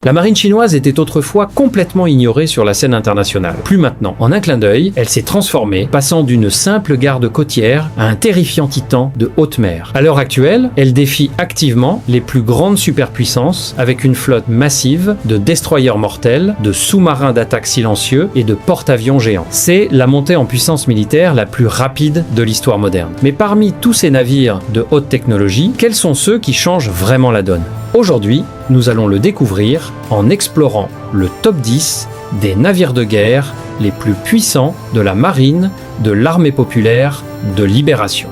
La marine chinoise était autrefois complètement ignorée sur la scène internationale. Plus maintenant. En un clin d'œil, elle s'est transformée, passant d'une simple garde côtière à un terrifiant titan de haute mer. À l'heure actuelle, elle défie activement les plus grandes superpuissances avec une flotte massive de destroyers mortels, de sous-marins d'attaque silencieux et de porte-avions géants. C'est la montée en puissance militaire la plus rapide de l'histoire moderne. Mais parmi tous ces navires de haute technologie, quels sont ceux qui changent vraiment la donne ? Aujourd'hui, nous allons le découvrir en explorant le top 10 des navires de guerre les plus puissants de la marine, de l'armée populaire, de libération.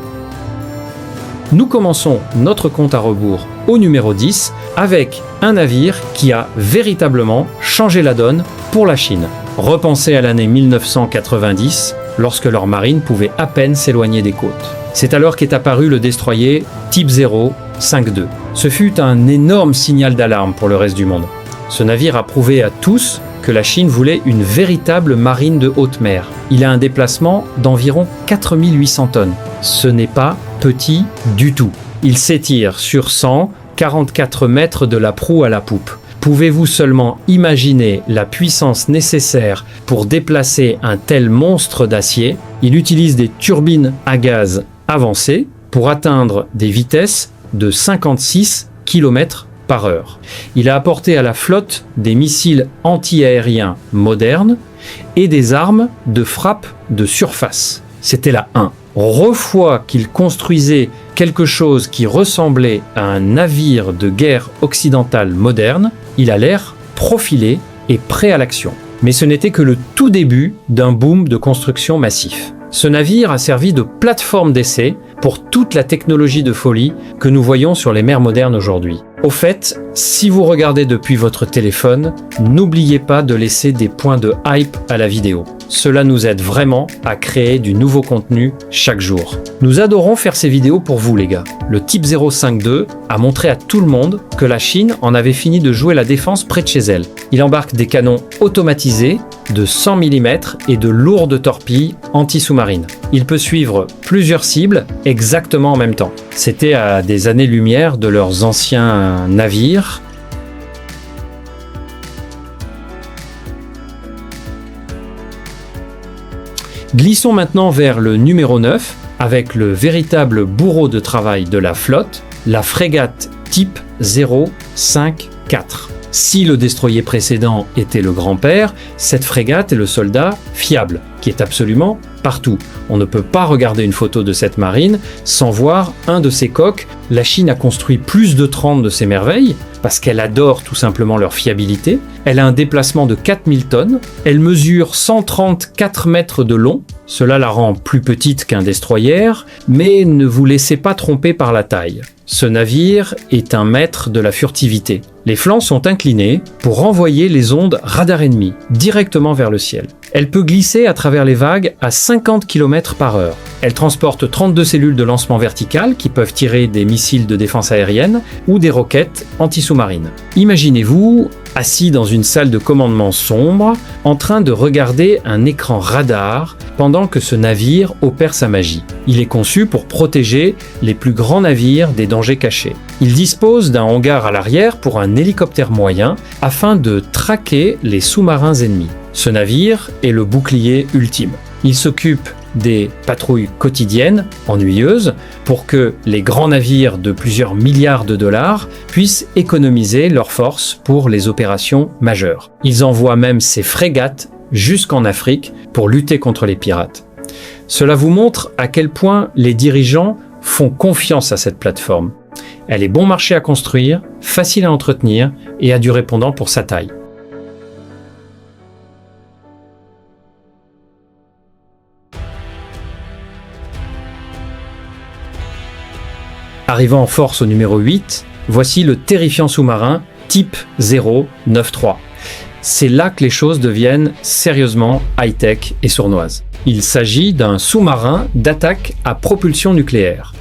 Nous commençons notre compte à rebours au numéro 10 avec un navire qui a véritablement changé la donne pour la Chine. Repensez à l'année 1990, lorsque leur marine pouvait à peine s'éloigner des côtes. C'est alors qu'est apparu le destroyer Type 052. Ce fut un énorme signal d'alarme pour le reste du monde. Ce navire a prouvé à tous que la Chine voulait une véritable marine de haute mer. Il a un déplacement d'environ 4800 tonnes. Ce n'est pas petit du tout. Il s'étire sur 144 mètres de la proue à la poupe. Pouvez-vous seulement imaginer la puissance nécessaire pour déplacer un tel monstre d'acier ? Il utilise des turbines à gaz avancées pour atteindre des vitesses de 56 km/h. Il a apporté à la flotte des missiles anti-aériens modernes et des armes de frappe de surface. C'était la 1. Fois qu'il construisait quelque chose qui ressemblait à un navire de guerre occidental moderne, il a l'air profilé et prêt à l'action. Mais ce n'était que le tout début d'un boom de construction massif. Ce navire a servi de plateforme d'essai pour toute la technologie de folie que nous voyons sur les mers modernes aujourd'hui. Au fait, si vous regardez depuis votre téléphone, n'oubliez pas de laisser des points de hype à la vidéo. Cela nous aide vraiment à créer du nouveau contenu chaque jour. Nous adorons faire ces vidéos pour vous les gars. Le Type 052 a montré à tout le monde que la Chine en avait fini de jouer la défense près de chez elle. Il embarque des canons automatisés de 100 mm et de lourdes torpilles anti-sous-marines. Il peut suivre plusieurs cibles exactement en même temps. C'était à des années-lumière de leurs anciens navires. Glissons maintenant vers le numéro 9 avec le véritable bourreau de travail de la flotte, la frégate Type 054. Si le destroyer précédent était le grand-père, cette frégate est le soldat fiable, qui est absolument partout. On ne peut pas regarder une photo de cette marine sans voir un de ses coques. La Chine a construit plus de 30 de ces merveilles, parce qu'elle adore tout simplement leur fiabilité. Elle a un déplacement de 4000 tonnes, elle mesure 134 mètres de long, cela la rend plus petite qu'un destroyer, mais ne vous laissez pas tromper par la taille. Ce navire est un maître de la furtivité. Les flancs sont inclinés pour renvoyer les ondes radar ennemies directement vers le ciel. Elle peut glisser à travers les vagues à 50 km/h. Elle transporte 32 cellules de lancement verticales qui peuvent tirer des missiles de défense aérienne ou des roquettes anti-sous-marines. Imaginez-vous assis dans une salle de commandement sombre, en train de regarder un écran radar pendant que ce navire opère sa magie. Il est conçu pour protéger les plus grands navires des dangers cachés. Il dispose d'un hangar à l'arrière pour un hélicoptère moyen afin de traquer les sous-marins ennemis. Ce navire est le bouclier ultime. Il s'occupe des patrouilles quotidiennes, ennuyeuses, pour que les grands navires de plusieurs milliards de dollars puissent économiser leurs forces pour les opérations majeures. Ils envoient même ces frégates jusqu'en Afrique pour lutter contre les pirates. Cela vous montre à quel point les dirigeants font confiance à cette plateforme. Elle est bon marché à construire, facile à entretenir et a du répondant pour sa taille. Arrivant en force au numéro 8, voici le terrifiant sous-marin Type 093. C'est là que les choses deviennent sérieusement high-tech et sournoises. Il s'agit d'un sous-marin d'attaque à propulsion nucléaire.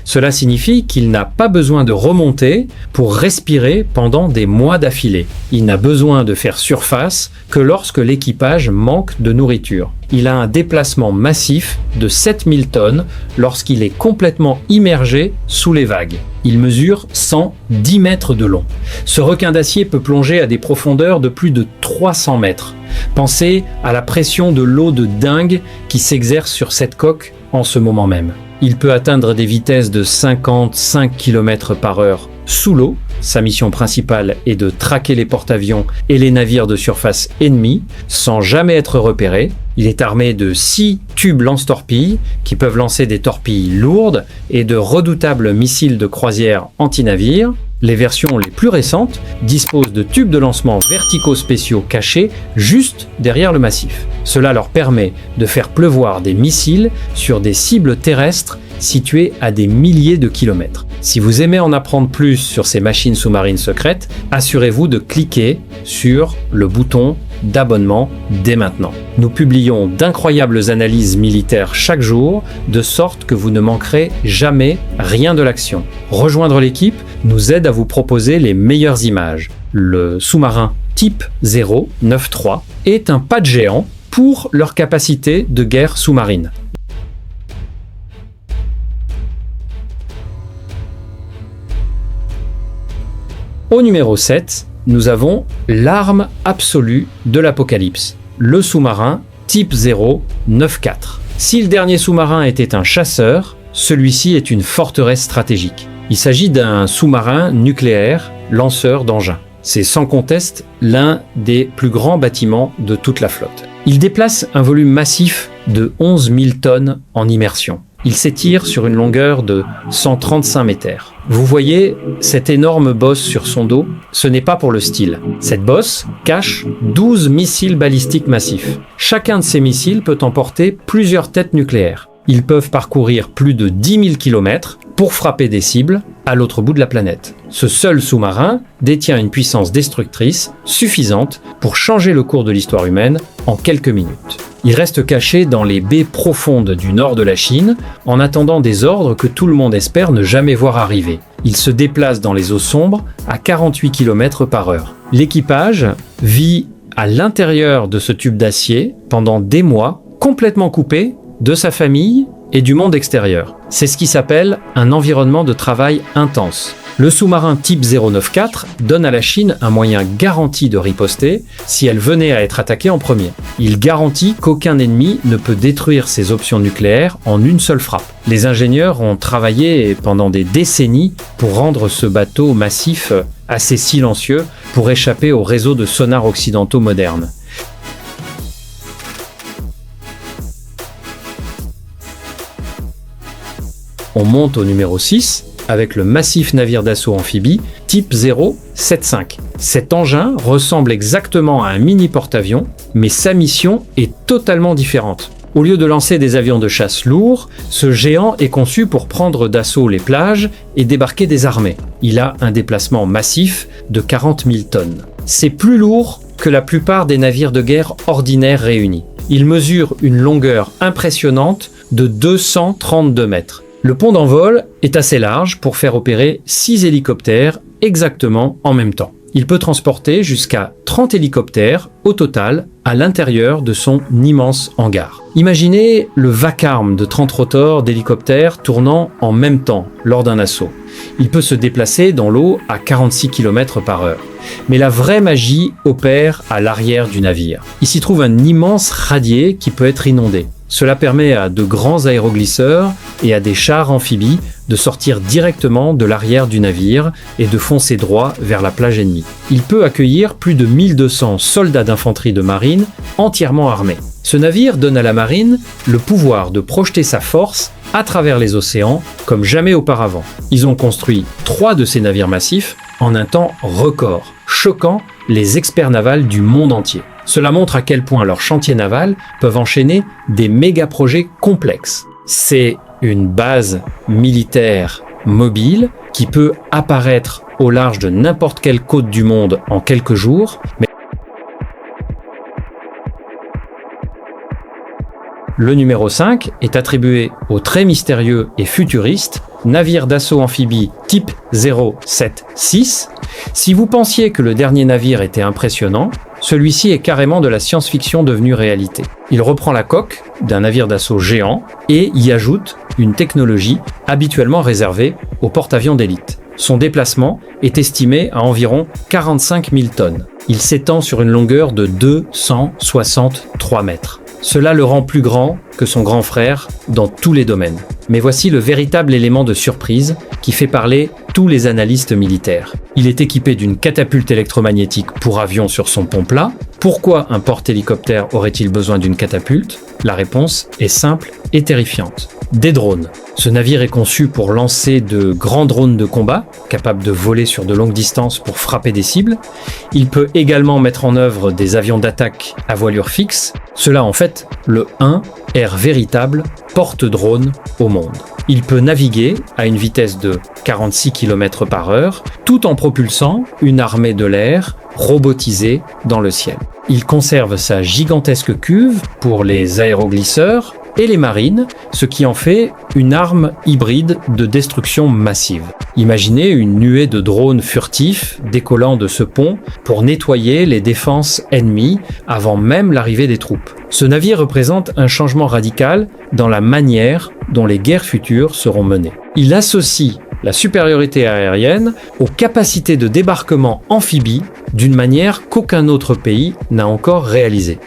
Cela signifie qu'il n'a pas besoin de remonter pour respirer pendant des mois d'affilée. Il n'a besoin de faire surface que lorsque l'équipage manque de nourriture. Il a un déplacement massif de 7000 tonnes lorsqu'il est complètement immergé sous les vagues. Il mesure 110 mètres de long. Ce requin d'acier peut plonger à des profondeurs de plus de 300 mètres. Pensez à la pression de l'eau de dingue qui s'exerce sur cette coque en ce moment même. Il peut atteindre des vitesses de 55 km/h sous l'eau. Sa mission principale est de traquer les porte-avions et les navires de surface ennemis sans jamais être repéré. Il est armé de 6 tubes lance-torpilles qui peuvent lancer des torpilles lourdes et de redoutables missiles de croisière anti-navires. Les versions les plus récentes disposent de tubes de lancement verticaux spéciaux cachés juste derrière le massif. Cela leur permet de faire pleuvoir des missiles sur des cibles terrestres situées à des milliers de kilomètres. Si vous aimez en apprendre plus sur ces machines sous-marines secrètes, assurez-vous de cliquer sur le bouton d'abonnement dès maintenant. Nous publions d'incroyables analyses militaires chaque jour, de sorte que vous ne manquerez jamais rien de l'action. Rejoindre l'équipe nous aide à vous proposer les meilleures images. Le sous-marin type 093 est un pas de géant pour leur capacité de guerre sous-marine. Au numéro 7, nous avons l'arme absolue de l'apocalypse, le sous-marin type 094. Si le dernier sous-marin était un chasseur, celui-ci est une forteresse stratégique. Il s'agit d'un sous-marin nucléaire lanceur d'engins. C'est sans conteste l'un des plus grands bâtiments de toute la flotte. Il déplace un volume massif de 11 000 tonnes en immersion. Il s'étire sur une longueur de 135 mètres. Vous voyez cette énorme bosse sur son dos? Ce n'est pas pour le style. Cette bosse cache 12 missiles balistiques massifs. Chacun de ces missiles peut emporter plusieurs têtes nucléaires. Ils peuvent parcourir plus de 10 000 km pour frapper des cibles à l'autre bout de la planète. Ce seul sous-marin détient une puissance destructrice suffisante pour changer le cours de l'histoire humaine en quelques minutes. Il reste caché dans les baies profondes du nord de la Chine, en attendant des ordres que tout le monde espère ne jamais voir arriver. Il se déplace dans les eaux sombres à 48 km/h. L'équipage vit à l'intérieur de ce tube d'acier pendant des mois, complètement coupé de sa famille et du monde extérieur. C'est ce qui s'appelle un environnement de travail intense. Le sous-marin type 094 donne à la Chine un moyen garanti de riposter si elle venait à être attaquée en premier. Il garantit qu'aucun ennemi ne peut détruire ses options nucléaires en une seule frappe. Les ingénieurs ont travaillé pendant des décennies pour rendre ce bateau massif assez silencieux pour échapper aux réseaux de sonars occidentaux modernes. On monte au numéro 6 avec le massif navire d'assaut amphibie type 075. Cet engin ressemble exactement à un mini porte-avions, mais sa mission est totalement différente. Au lieu de lancer des avions de chasse lourds, ce géant est conçu pour prendre d'assaut les plages et débarquer des armées. Il a un déplacement massif de 40 000 tonnes. C'est plus lourd que la plupart des navires de guerre ordinaires réunis. Il mesure une longueur impressionnante de 232 mètres. Le pont d'envol est assez large pour faire opérer 6 hélicoptères exactement en même temps. Il peut transporter jusqu'à 30 hélicoptères au total à l'intérieur de son immense hangar. Imaginez le vacarme de 30 rotors d'hélicoptères tournant en même temps lors d'un assaut. Il peut se déplacer dans l'eau à 46 km/h. Mais la vraie magie opère à l'arrière du navire. Il s'y trouve un immense radier qui peut être inondé. Cela permet à de grands aéroglisseurs et à des chars amphibies de sortir directement de l'arrière du navire et de foncer droit vers la plage ennemie. Il peut accueillir plus de 1200 soldats d'infanterie de marine entièrement armés. Ce navire donne à la marine le pouvoir de projeter sa force à travers les océans comme jamais auparavant. Ils ont construit 3 de ces navires massifs en un temps record, choquant les experts navals du monde entier. Cela montre à quel point leurs chantiers navals peuvent enchaîner des méga-projets complexes. C'est une base militaire mobile qui peut apparaître au large de n'importe quelle côte du monde en quelques jours. Mais le numéro 5 est attribué au très mystérieux et futuriste navire d'assaut amphibie type 076. Si vous pensiez que le dernier navire était impressionnant, Celui-ci est carrément de la science-fiction devenue réalité. Il reprend la coque d'un navire d'assaut géant et y ajoute une technologie habituellement réservée aux porte-avions d'élite. Son déplacement est estimé à environ 45 000 tonnes. Il s'étend sur une longueur de 263 mètres. Cela le rend plus grand que son grand frère dans tous les domaines. Mais voici le véritable élément de surprise qui fait parler tous les analystes militaires. Il est équipé d'une catapulte électromagnétique pour avion sur son pont plat. Pourquoi un porte-hélicoptère aurait-il besoin d'une catapulte? La réponse est simple et terrifiante. Des drones. Ce navire est conçu pour lancer de grands drones de combat, capables de voler sur de longues distances pour frapper des cibles. Il peut également mettre en œuvre des avions d'attaque à voilure fixe. Cela en fait le 1 air véritable porte-drone au monde. Il peut naviguer à une vitesse de 46 km/h tout en propulsant une armée de l'air robotisée dans le ciel. Il conserve sa gigantesque cuve pour les aéroglisseurs et les marines, ce qui en fait une arme hybride de destruction massive. Imaginez une nuée de drones furtifs décollant de ce pont pour nettoyer les défenses ennemies avant même l'arrivée des troupes. Ce navire représente un changement radical dans la manière dont les guerres futures seront menées. Il associe la supériorité aérienne aux capacités de débarquement amphibie d'une manière qu'aucun autre pays n'a encore réalisée.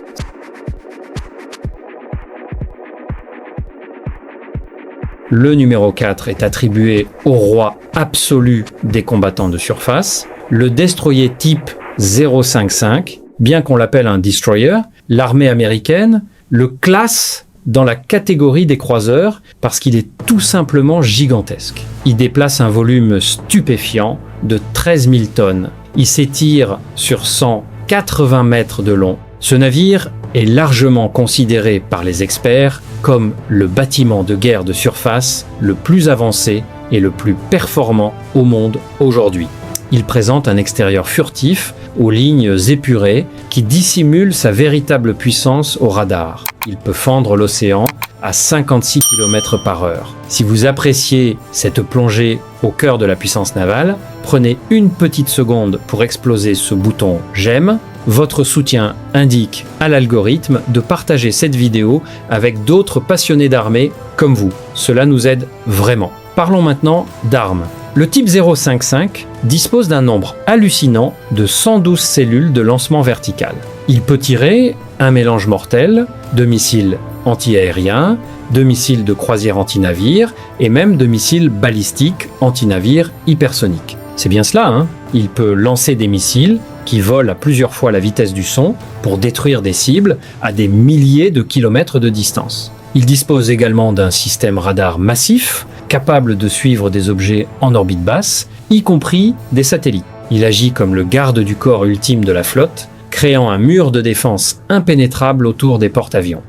Le numéro 4 est attribué au roi absolu des combattants de surface, le destroyer type 055. Bien qu'on l'appelle un destroyer, l'armée américaine le classe dans la catégorie des croiseurs parce qu'il est tout simplement gigantesque. Il déplace un volume stupéfiant de 13 000 tonnes. Il s'étire sur 180 mètres de long. Ce navire est largement considéré par les experts comme le bâtiment de guerre de surface le plus avancé et le plus performant au monde aujourd'hui. Il présente un extérieur furtif aux lignes épurées qui dissimule sa véritable puissance au radar. Il peut fendre l'océan à 56 km/h. Si vous appréciez cette plongée au cœur de la puissance navale, prenez une petite seconde pour exploser ce bouton « J'aime ». Votre soutien indique à l'algorithme de partager cette vidéo avec d'autres passionnés d'armée comme vous. Cela nous aide vraiment. Parlons maintenant d'armes. Le type 055 dispose d'un nombre hallucinant de 112 cellules de lancement vertical. Il peut tirer un mélange mortel de missiles anti-aériens, de missiles de croisière anti-navire et même de missiles balistiques anti-navire hypersoniques. C'est bien cela, hein? Il peut lancer des missiles qui volent à plusieurs fois la vitesse du son pour détruire des cibles à des milliers de kilomètres de distance. Il dispose également d'un système radar massif, capable de suivre des objets en orbite basse, y compris des satellites. Il agit comme le garde du corps ultime de la flotte, créant un mur de défense impénétrable autour des porte-avions.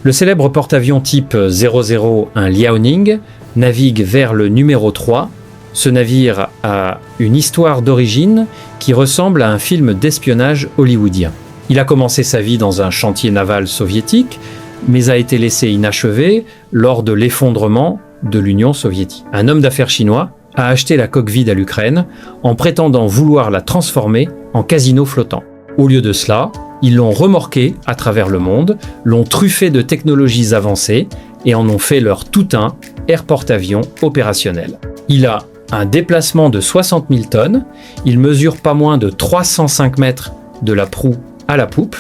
Le célèbre porte-avions type 001 Liaoning navigue vers le numéro 3. Ce navire a une histoire d'origine qui ressemble à un film d'espionnage hollywoodien. Il a commencé sa vie dans un chantier naval soviétique, mais a été laissé inachevé lors de l'effondrement de l'Union soviétique. Un homme d'affaires chinois a acheté la coque vide à l'Ukraine en prétendant vouloir la transformer en casino flottant. Au lieu de cela, ils l'ont remorqué à travers le monde, l'ont truffé de technologies avancées et en ont fait leur tout-un air porte-avions opérationnel. Il a un déplacement de 60 000 tonnes, il mesure pas moins de 305 mètres de la proue à la poupe,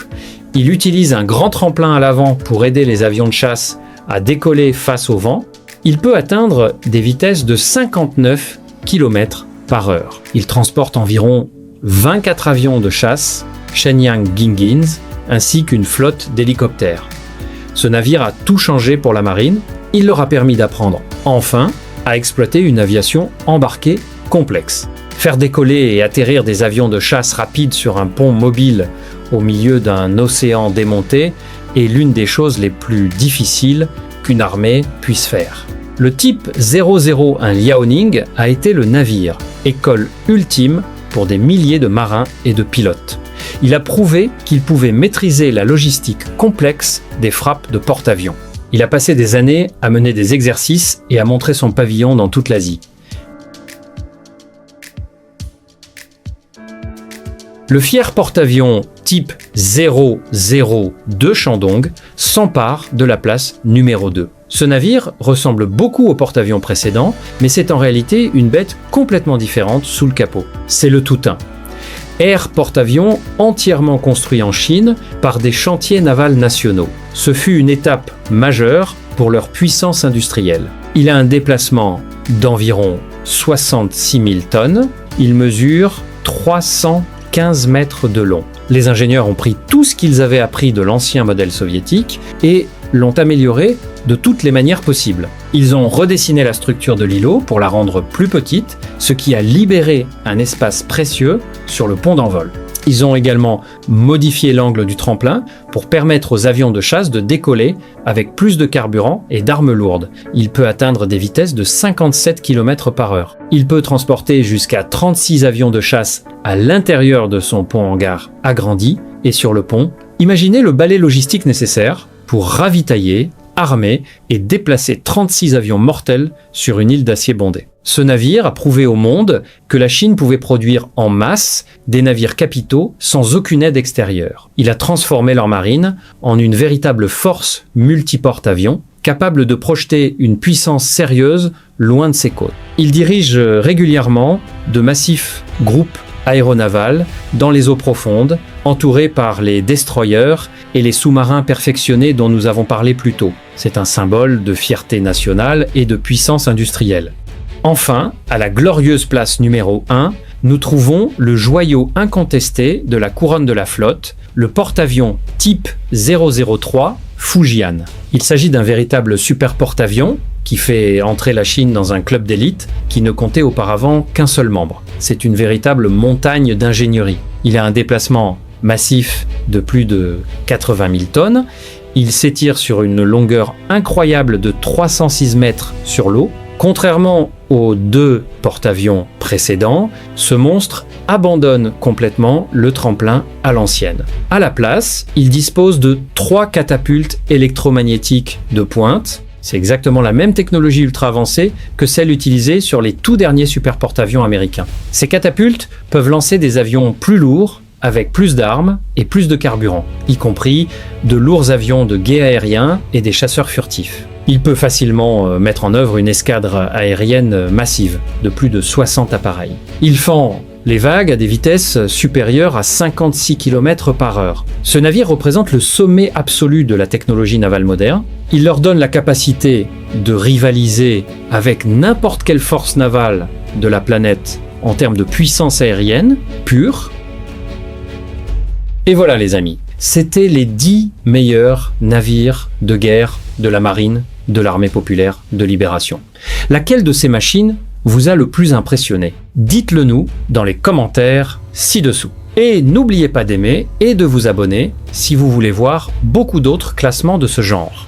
il utilise un grand tremplin à l'avant pour aider les avions de chasse à décoller face au vent, il peut atteindre des vitesses de 59 km/h. Il transporte environ 24 avions de chasse Shenyang Gingins ainsi qu'une flotte d'hélicoptères. Ce navire a tout changé pour la marine, il leur a permis d'apprendre enfin à exploiter une aviation embarquée complexe. Faire décoller et atterrir des avions de chasse rapides sur un pont mobile au milieu d'un océan démonté est l'une des choses les plus difficiles qu'une armée puisse faire. Le type 001 Liaoning a été le navire, école ultime pour des milliers de marins et de pilotes. Il a prouvé qu'il pouvait maîtriser la logistique complexe des frappes de porte-avions. Il a passé des années à mener des exercices et à montrer son pavillon dans toute l'Asie. Le fier porte-avions type 002 Shandong s'empare de la place numéro 2. Ce navire ressemble beaucoup au porte-avions précédent, mais c'est en réalité une bête complètement différente sous le capot. C'est le Toutain. Air porte-avions entièrement construit en Chine par des chantiers navals nationaux. Ce fut une étape majeure pour leur puissance industrielle. Il a un déplacement d'environ 66 000 tonnes. Il mesure 315 mètres de long. Les ingénieurs ont pris tout ce qu'ils avaient appris de l'ancien modèle soviétique et l'ont amélioré de toutes les manières possibles. Ils ont redessiné la structure de l'îlot pour la rendre plus petite, ce qui a libéré un espace précieux sur le pont d'envol. Ils ont également modifié l'angle du tremplin pour permettre aux avions de chasse de décoller avec plus de carburant et d'armes lourdes. Il peut atteindre des vitesses de 57 km/h. Il peut transporter jusqu'à 36 avions de chasse à l'intérieur de son pont-hangar agrandi et sur le pont. Imaginez le balai logistique nécessaire pour ravitailler, armer et déplacer 36 avions mortels sur une île d'acier bondé. Ce navire a prouvé au monde que la Chine pouvait produire en masse des navires capitaux sans aucune aide extérieure. Il a transformé leur marine en une véritable force multiporte-avions, capable de projeter une puissance sérieuse loin de ses côtes. Il dirige régulièrement de massifs groupes aéronavals dans les eaux profondes, entourés par les destroyers et les sous-marins perfectionnés dont nous avons parlé plus tôt. C'est un symbole de fierté nationale et de puissance industrielle. Enfin, à la glorieuse place numéro 1, nous trouvons le joyau incontesté de la couronne de la flotte, le porte-avions type 003 Fujian. Il s'agit d'un véritable super porte-avions qui fait entrer la Chine dans un club d'élite qui ne comptait auparavant qu'un seul membre. C'est une véritable montagne d'ingénierie. Il a un déplacement massif de plus de 80 000 tonnes. Il s'étire sur une longueur incroyable de 306 mètres sur l'eau. Contrairement aux deux porte-avions précédents, ce monstre abandonne complètement le tremplin à l'ancienne. À la place, il dispose de 3 catapultes électromagnétiques de pointe. C'est exactement la même technologie ultra avancée que celle utilisée sur les tout derniers super porte-avions américains. Ces catapultes peuvent lancer des avions plus lourds, avec plus d'armes et plus de carburant, y compris de lourds avions de guet aérien et des chasseurs furtifs. Il peut facilement mettre en œuvre une escadre aérienne massive de plus de 60 appareils. Il fend les vagues à des vitesses supérieures à 56 km/h. Ce navire représente le sommet absolu de la technologie navale moderne. Il leur donne la capacité de rivaliser avec n'importe quelle force navale de la planète en termes de puissance aérienne pure. Et voilà les amis, c'était les 10 meilleurs navires de guerre de la marine, de l'armée populaire de libération. Laquelle de ces machines vous a le plus impressionné? Dites-le nous dans les commentaires ci-dessous. Et n'oubliez pas d'aimer et de vous abonner si vous voulez voir beaucoup d'autres classements de ce genre.